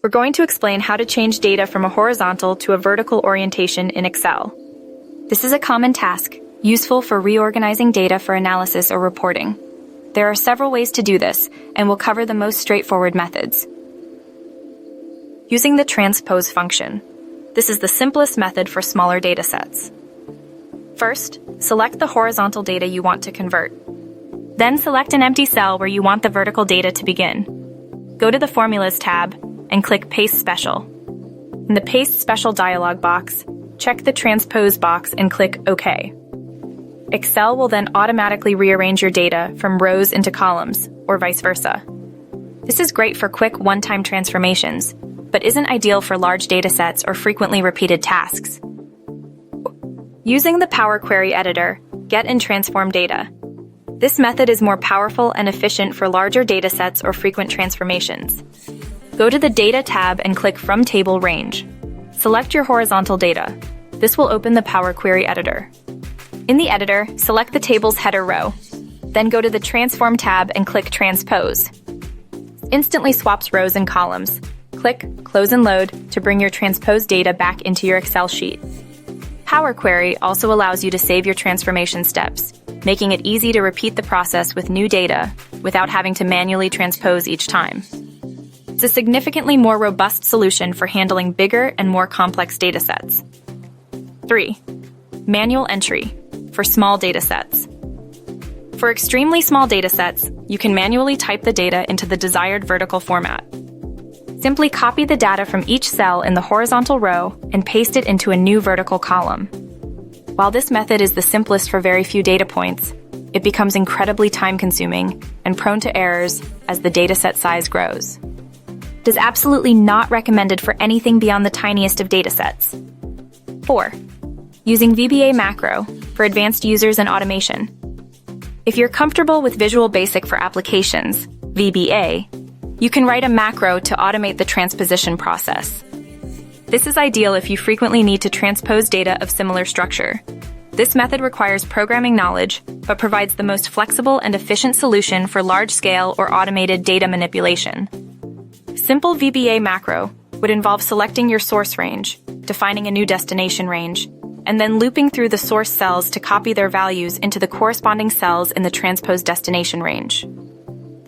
We're going to explain how to change data from a horizontal to a vertical orientation in Excel. This is a common task, useful for reorganizing data for analysis or reporting. There are several ways to do this, and we'll cover the most straightforward methods. Using the transpose function. This is the simplest method for smaller data sets. First, select the horizontal data you want to convert. Then select an empty cell where you want the vertical data to begin. Go to the Formulas tab and click Paste Special. In the Paste Special dialog box, check the Transpose box and click OK. Excel will then automatically rearrange your data from rows into columns, or vice versa. This is great for quick one-time transformations, but isn't ideal for large datasets or frequently repeated tasks. Using the Power Query editor, get and transform data. This method is more powerful and efficient for larger datasets or frequent transformations. Go to the Data tab and click From Table Range. Select your horizontal data. This will open the Power Query editor. In the editor, select the table's header row. Then go to the Transform tab and click Transpose. Instantly swaps rows and columns. Click Close and Load to bring your transposed data back into your Excel sheet. Power Query also allows you to save your transformation steps, making it easy to repeat the process with new data without having to manually transpose each time. It's a significantly more robust solution for handling bigger and more complex datasets. 3. Manual entry for small datasets. For extremely small datasets, you can manually type the data into the desired vertical format. Simply copy the data from each cell in the horizontal row and paste it into a new vertical column. While this method is the simplest for very few data points, it becomes incredibly time-consuming and prone to errors as the dataset size grows. It is absolutely not recommended for anything beyond the tiniest of datasets. 4. Using VBA macro for advanced users and automation. If you're comfortable with Visual Basic for Applications, VBA, you can write a macro to automate the transposition process. This is ideal if you frequently need to transpose data of similar structure. This method requires programming knowledge, but provides the most flexible and efficient solution for large-scale or automated data manipulation. Simple VBA macro would involve selecting your source range, defining a new destination range, and then looping through the source cells to copy their values into the corresponding cells in the transposed destination range.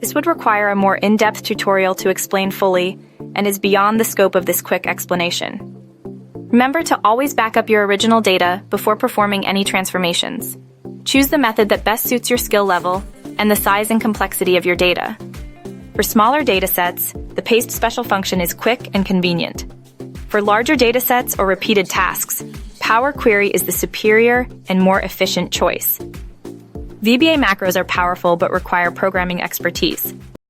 This would require a more in-depth tutorial to explain fully and is beyond the scope of this quick explanation. Remember to always back up your original data before performing any transformations. Choose the method that best suits your skill level and the size and complexity of your data. For smaller datasets, the Paste Special function is quick and convenient. For larger datasets or repeated tasks, Power Query is the superior and more efficient choice. VBA macros are powerful but require programming expertise.